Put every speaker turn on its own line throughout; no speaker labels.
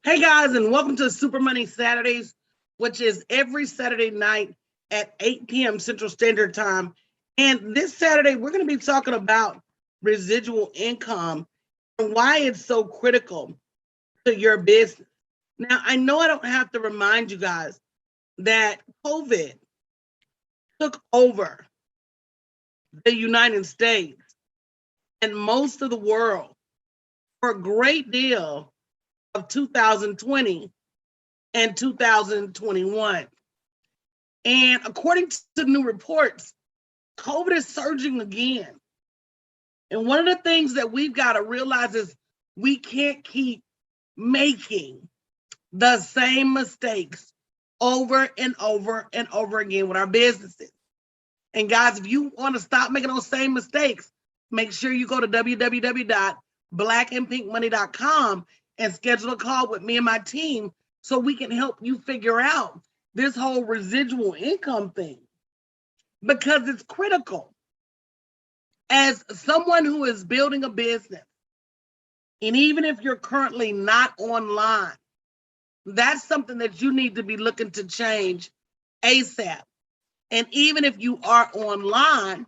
Hey guys, and welcome to Super Money Saturdays, which is every Saturday night at 8 p.m. Central Standard Time. And this Saturday, we're going to be talking about residual income and why it's so critical to your business. Now, I know I don't have to remind you guys that COVID took over the United States and most of the world for a great deal of 2020 and 2021. And according to new reports, COVID is surging again. And one of the things that we've got to realize is we can't keep making the same mistakes over and over and over again with our businesses. And guys, if you want to stop making those same mistakes, make sure you go to www.blackandpinkmoney.com and schedule a call with me and my team so we can help you figure out this whole residual income thing, because it's critical. As someone who is building a business, and even if you're currently not online, that's something that you need to be looking to change ASAP. And even if you are online,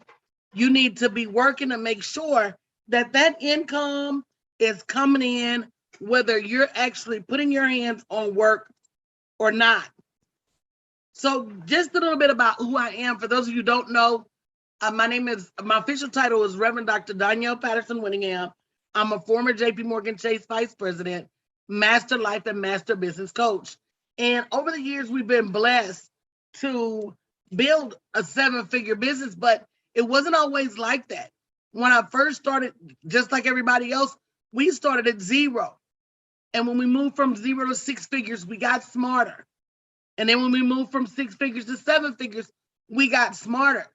you need to be working to make sure that that income is coming in, whether you're actually putting your hands on work or not. So just a little bit about who I am. For those of you who don't know, my official title is Reverend Dr. Danielle Patterson Winningham. I'm a former JP Morgan Chase Vice President, Master Life and Master Business Coach. And over the years, we've been blessed to build a 7-figure business, but it wasn't always like that. When I first started, just like everybody else, we started at zero. And when we moved from 0 to 6 figures, we got smarter. And then when we moved from 6 figures to 7 figures, we got smarter.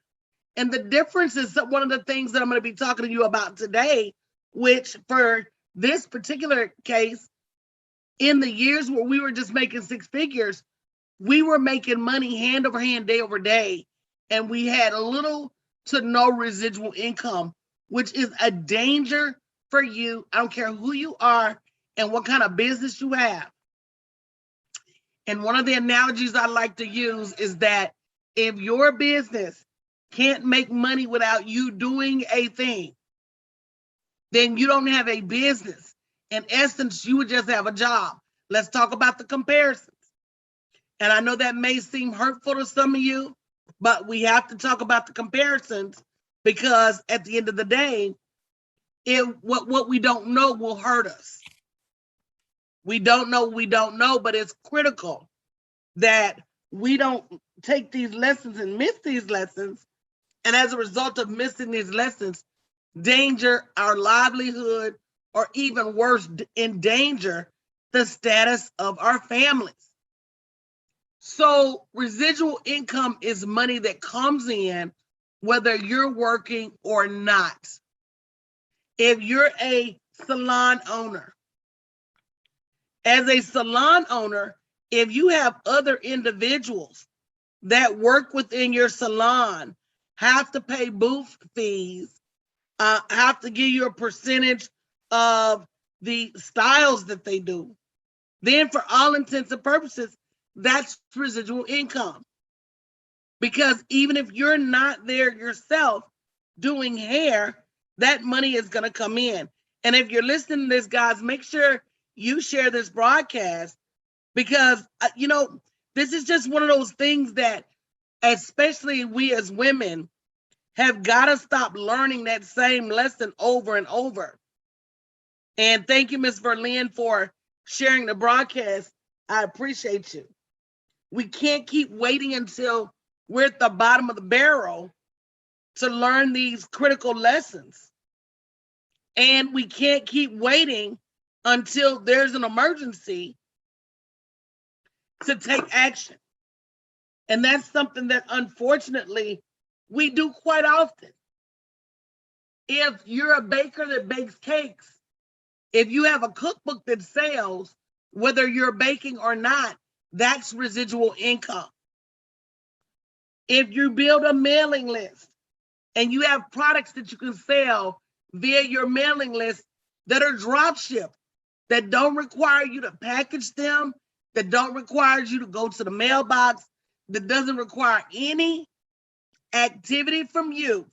And the difference is one of the things that I'm going to be talking to you about today, which for this particular case, in the years where we were just making 6 figures, we were making money hand over hand, day over day. And we had little to no residual income, which is a danger for you. I don't care who you are and what kind of business you have. And one of the analogies I like to use is that if your business can't make money without you doing a thing, then you don't have a business. In essence, you would just have a job. Let's talk about the comparisons. And I know that may seem hurtful to some of you, but we have to talk about the comparisons, because at the end of the day, what we don't know will hurt us. We don't know, but it's critical that we don't take these lessons and miss these lessons. And as a result of missing these lessons, danger our livelihood, or even worse, endanger the status of our families. So residual income is money that comes in whether you're working or not. If you're a salon owner, as a salon owner, if you have other individuals that work within your salon, have to pay booth fees, have to give you a percentage of the styles that they do, then for all intents and purposes, that's residual income. Because even if you're not there yourself doing hair, that money is going to come in. And if you're listening to this, guys, make sure you share this broadcast, because, this is just one of those things that, especially we as women, have got to stop learning that same lesson over and over. And thank you, Ms. Verlin, for sharing the broadcast. I appreciate you. We can't keep waiting until we're at the bottom of the barrel to learn these critical lessons. And we can't keep waiting until there's an emergency to take action. And that's something that, unfortunately, we do quite often. If you're a baker that bakes cakes, if you have a cookbook that sells, whether you're baking or not, that's residual income. If you build a mailing list and you have products that you can sell via your mailing list that are drop shipped, that don't require you to package them, that don't require you to go to the mailbox, that doesn't require any activity from you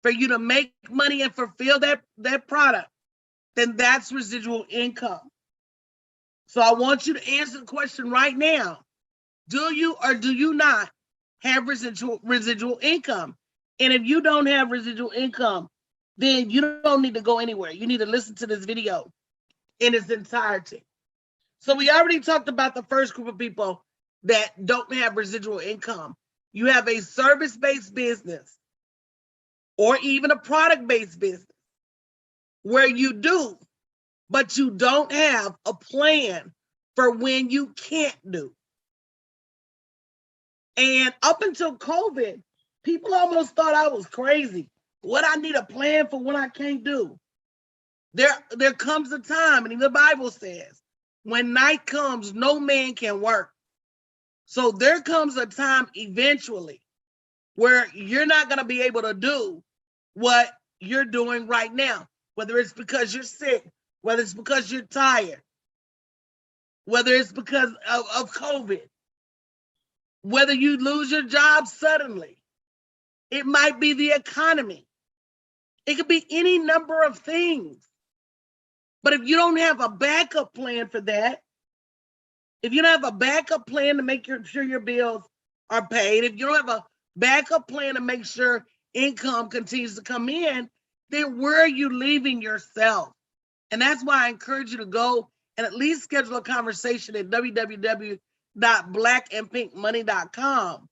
for you to make money and fulfill that product, then that's residual income. So I want you to answer the question right now. Do you or do you not have residual income? And if you don't have residual income, then you don't need to go anywhere. You need to listen to this video in its entirety. So we already talked about the first group of people that don't have residual income. You have a service-based business or even a product-based business where you do, but you don't have a plan for when you can't do. And up until COVID, people almost thought I was crazy. What, I need a plan for when I can't do? There comes a time, and the Bible says, when night comes, no man can work. So there comes a time eventually where you're not going to be able to do what you're doing right now, whether it's because you're sick, whether it's because you're tired, whether it's because of COVID, whether you lose your job suddenly. It might be the economy. It could be any number of things. But if you don't have a backup plan for that, if you don't have a backup plan to make sure your bills are paid, if you don't have a backup plan to make sure income continues to come in, then where are you leaving yourself? And that's why I encourage you to go and at least schedule a conversation at www.blackandpinkmoney.com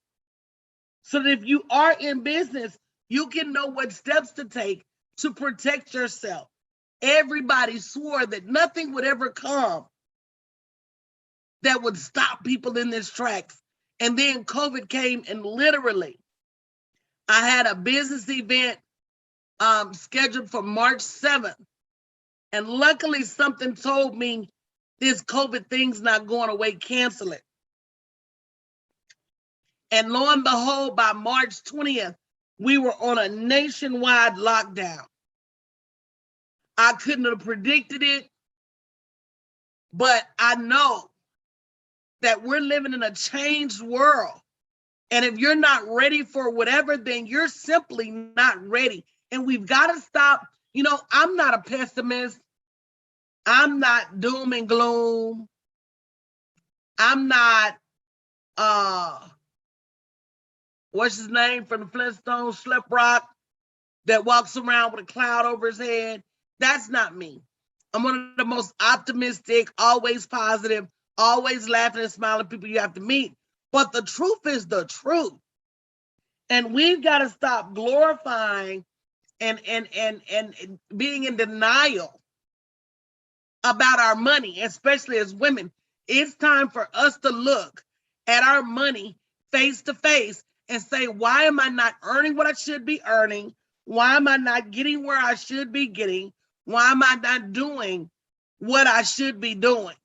so that if you are in business, you can know what steps to take to protect yourself. Everybody swore that nothing would ever come that would stop people in this tracks. And then COVID came, and literally, I had a business event scheduled for March 7th. And luckily, something told me this COVID thing's not going away, cancel it. And lo and behold, by March 20th, we were on a nationwide lockdown. I couldn't have predicted it, but I know that we're living in a changed world. And if you're not ready for whatever, then you're simply not ready. And we've got to stop. You know, I'm not a pessimist. I'm not doom and gloom. I'm not, what's his name from the Flintstones, Slip Rock, that walks around with a cloud over his head. That's not me. I'm one of the most optimistic, always positive, always laughing and smiling people you have to meet. But the truth is the truth. And we've got to stop glorifying and being in denial about our money, especially as women. It's time for us to look at our money face to face and say, why am I not earning what I should be earning? Why am I not getting where I should be getting? Why am I not doing what I should be doing?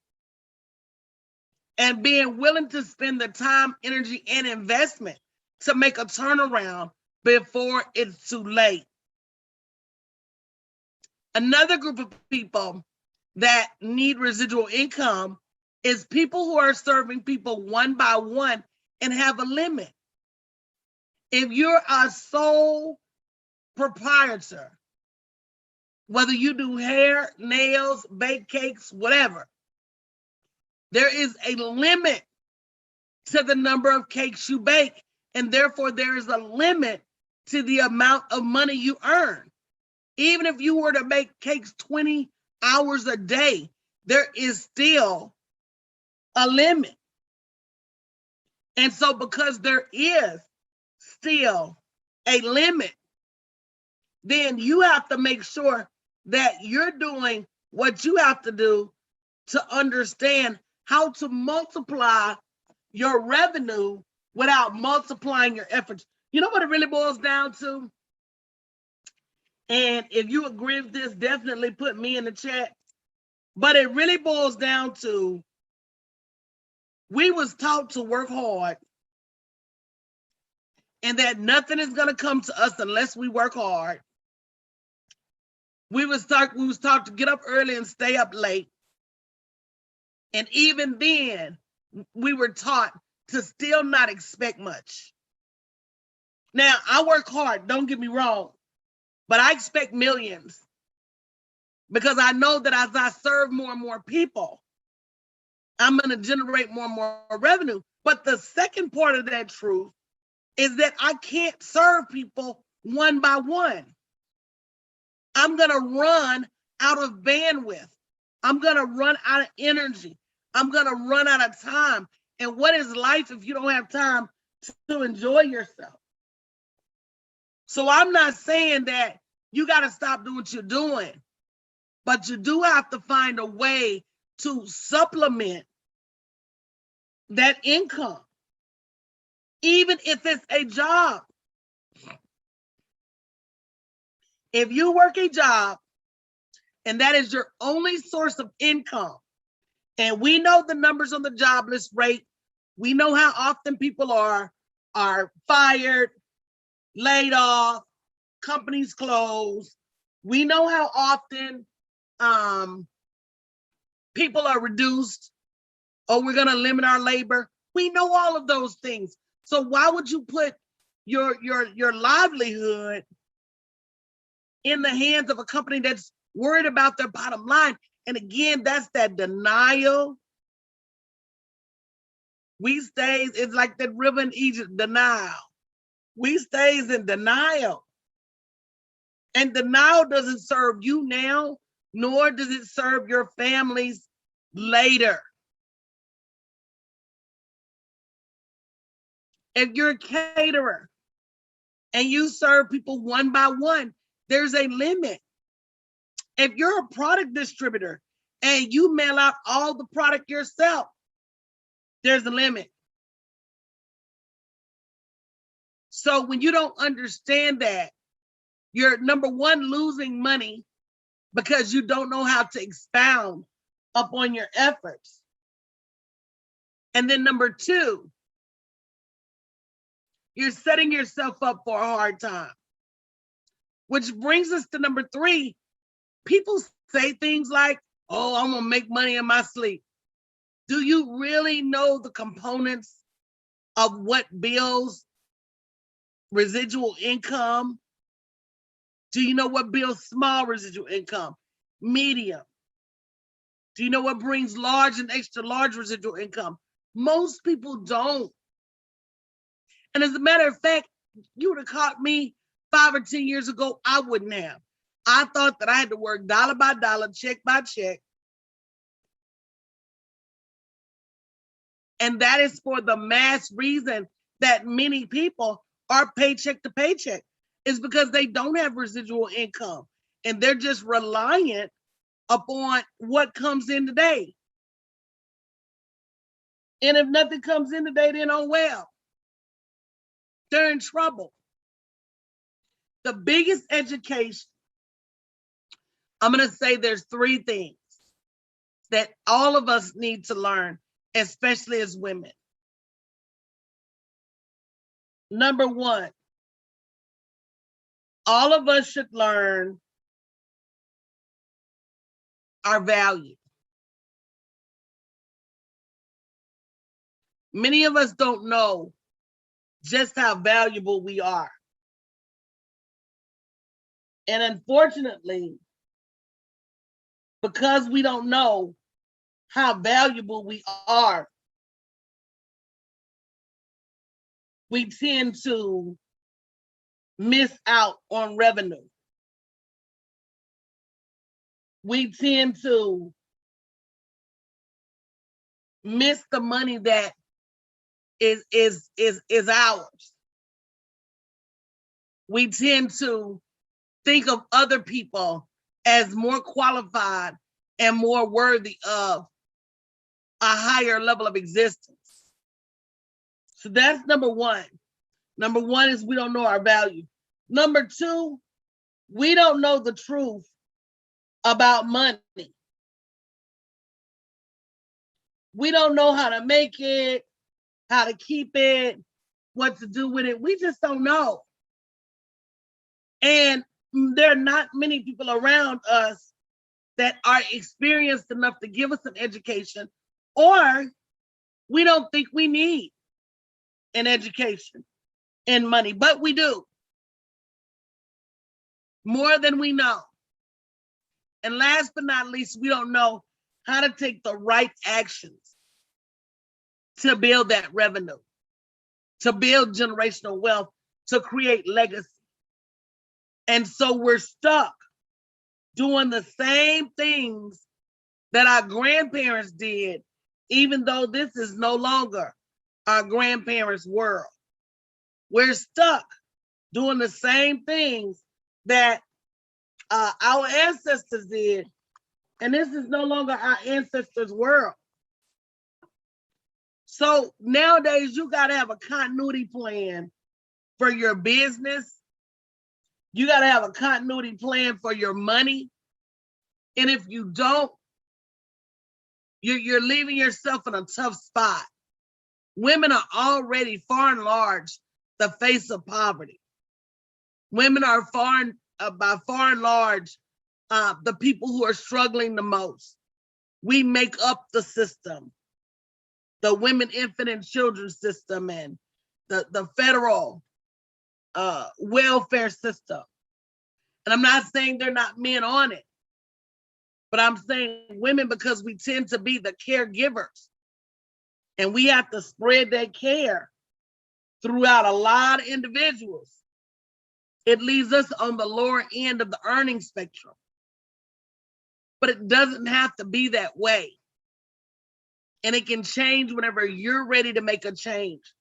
And being willing to spend the time, energy, and investment to make a turnaround before it's too late. Another group of people that need residual income is people who are serving people one by one and have a limit. If you're a sole proprietor, whether you do hair, nails, bake cakes, whatever, there is a limit to the number of cakes you bake, and therefore there is a limit to the amount of money you earn. Even if you were to make cakes 20 hours a day, there is still a limit. And so because there is still a limit, then you have to make sure that you're doing what you have to do to understand how to multiply your revenue without multiplying your efforts. You know what it really boils down to? And if you agree with this, definitely put me in the chat. But it really boils down to, we was taught to work hard and that nothing is going to come to us unless we work hard. We was taught to get up early and stay up late. And even then, we were taught to still not expect much. Now, I work hard, don't get me wrong, but I expect millions because I know that as I serve more and more people, I'm going to generate more and more revenue. But the second part of that truth is that I can't serve people one by one. I'm going to run out of bandwidth. I'm going to run out of energy. I'm going to run out of time. And what is life if you don't have time to enjoy yourself? So I'm not saying that you got to stop doing what you're doing, but you do have to find a way to supplement that income, even if it's a job. If you work a job and that is your only source of income, and we know the numbers on the jobless rate, we know how often people are fired, laid off, companies close. We know how often people are reduced, or we're going to limit our labor. We know all of those things. So why would you put your livelihood in the hands of a company that's worried about their bottom line? And again, that's that denial. We stays, it's like that river in Egypt, denial. We stays in denial. And denial doesn't serve you now, nor does it serve your families later. If you're a caterer and you serve people one by one, there's a limit. If you're a product distributor and you mail out all the product yourself, there's a limit. So when you don't understand that, you're number one, losing money because you don't know how to expound upon your efforts. And then number two, you're setting yourself up for a hard time. Which brings us to number three. People say things like, oh, I'm gonna make money in my sleep. Do you really know the components of what builds residual income? Do you know what builds small residual income, medium? Do you know what brings large and extra large residual income? Most people don't. And as a matter of fact, you would have caught me 5 or 10 years ago, I wouldn't have. I thought that I had to work dollar by dollar, check by check. And that is for the mass reason that many people are paycheck to paycheck, is because they don't have residual income and they're just reliant upon what comes in today. And if nothing comes in today, then oh well, they're in trouble. The biggest education, I'm going to say there's three things that all of us need to learn, especially as women. Number one, all of us should learn our value. Many of us don't know just how valuable we are. And unfortunately, because we don't know how valuable we are, we tend to miss out on revenue. We tend to miss the money that is ours. We tend to think of other people as more qualified and more worthy of a higher level of existence. So that's number one. Number one is we don't know our value. Number two, we don't know the truth about money. We don't know how to make it, how to keep it, what to do with it. We just don't know. And there are not many people around us that are experienced enough to give us an education Or we don't think we need an education and money, but we do. More than we know. And last but not least, we don't know how to take the right actions to build that revenue, to build generational wealth, to create legacy. And so we're stuck doing the same things that our grandparents did, even though this is no longer our grandparents' world. We're stuck doing the same things that our ancestors did, and this is no longer our ancestors' world. So nowadays, you got to have a continuity plan for your business. You got to have a continuity plan for your money. And if you don't, you're leaving yourself in a tough spot. Women are already far and large the face of poverty. Women are by far and large the people who are struggling the most. We make up the system, the women, infant, and children system, and the federal welfare system. And I'm not saying they're not men on it, but I'm saying women, because we tend to be the caregivers, and we have to spread that care throughout a lot of individuals. It leaves us on the lower end of the earning spectrum. But it doesn't have to be that way. And it can change whenever you're ready to make a change.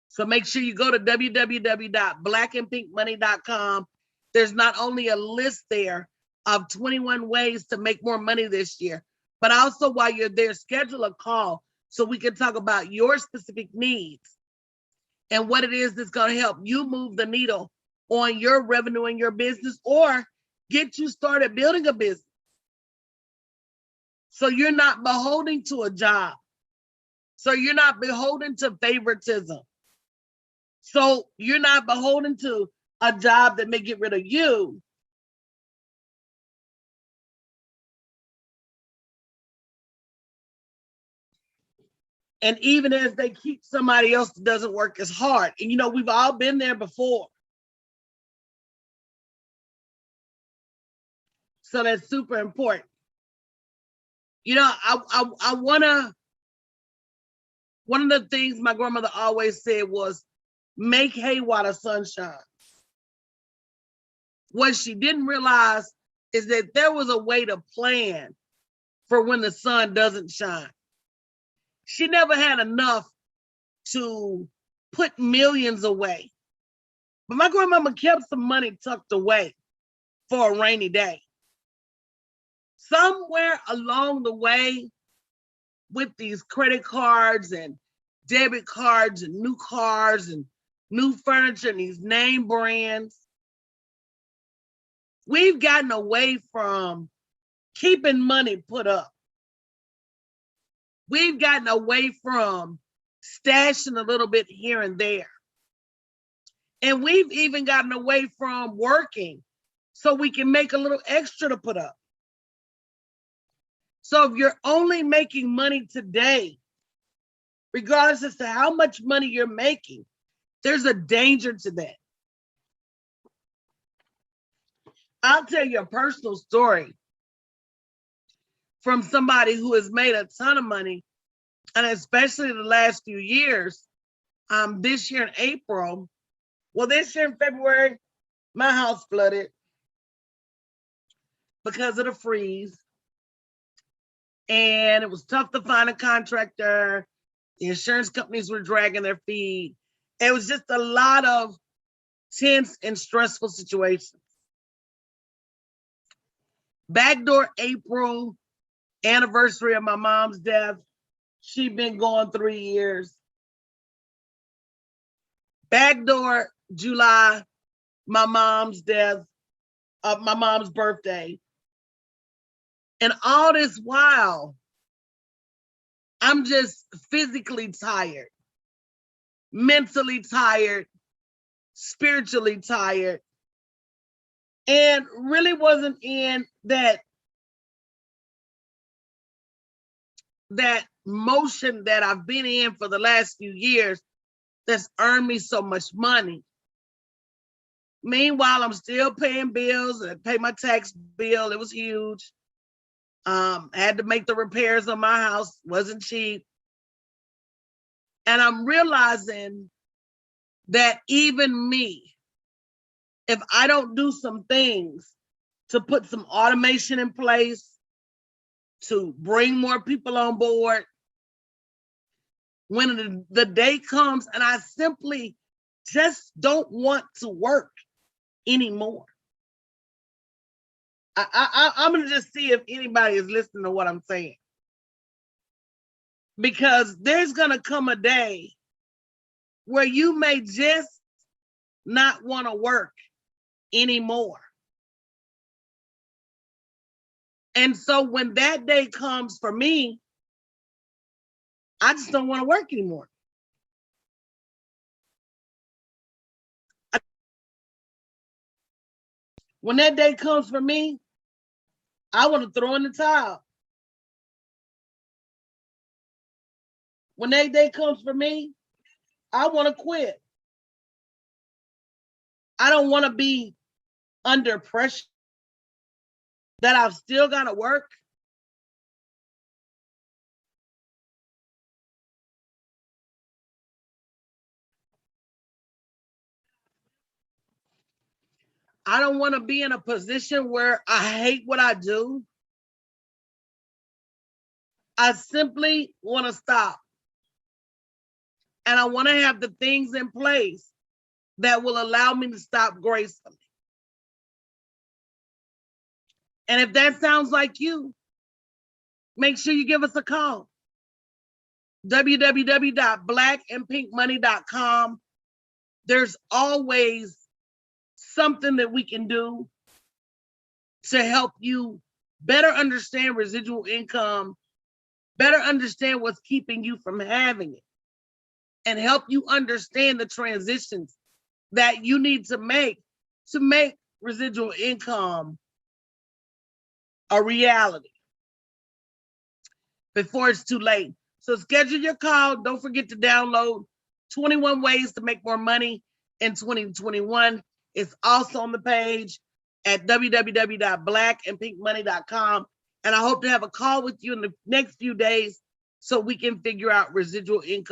So make sure you go to www.blackandpinkmoney.com. There's not only a list there of 21 ways to make more money this year, but also while you're there, schedule a call so we can talk about your specific needs and what it is that's going to help you move the needle on your revenue and your business, or get you started building a business. So you're not beholden to a job. So you're not beholden to favoritism. So you're not beholden to a job that may get rid of you. And even as they keep somebody else that doesn't work as hard. And we've all been there before. So that's super important. I wanna, one of the things my grandmother always said was, make hay while the sun shines. What she didn't realize is that there was a way to plan for when the sun doesn't shine. She never had enough to put millions away. But my grandmama kept some money tucked away for a rainy day. Somewhere along the way, with these credit cards and debit cards and new cars and new furniture and these name brands, we've gotten away from keeping money put up. We've gotten away from stashing a little bit here and there. And we've even gotten away from working so we can make a little extra to put up. So if you're only making money today, regardless as to how much money you're making, there's a danger to that. I'll tell you a personal story from somebody who has made a ton of money, and especially the last few years. This year in April, this year in February, my house flooded because of the freeze. And it was tough to find a contractor. The insurance companies were dragging their feet. It was just a lot of tense and stressful situations. Backdoor April, anniversary of my mom's death. She'd been gone 3 years. Backdoor July, my mom's death, my mom's birthday. And all this while, I'm just physically tired, mentally tired, spiritually tired, and really wasn't in that motion that I've been in for the last few years that's earned me so much money. Meanwhile, I'm still paying bills. I pay my tax bill. It was huge. I had to make the repairs on my house. Wasn't cheap. And I'm realizing that even me, if I don't do some things to put some automation in place, to bring more people on board, when the day comes and I simply just don't want to work anymore. I'm going to just see if anybody is listening to what I'm saying. Because there's going to come a day where you may just not want to work anymore. And so when that day comes for me, I just don't want to work anymore. When that day comes for me, I want to throw in the towel. When that day comes for me, I want to quit. I don't want to be under pressure that I've still got to work. I don't want to be in a position where I hate what I do. I simply want to stop. And I want to have the things in place that will allow me to stop gracefully. And if that sounds like you, make sure you give us a call. www.blackandpinkmoney.com. There's always something that we can do to help you better understand residual income, better understand what's keeping you from having it, and help you understand the transitions that you need to make residual income a reality before it's too late. So schedule your call. Don't forget to download 21 Ways to Make More Money in 2021. It's also on the page at www.blackandpinkmoney.com. And I hope to have a call with you in the next few days so we can figure out residual income.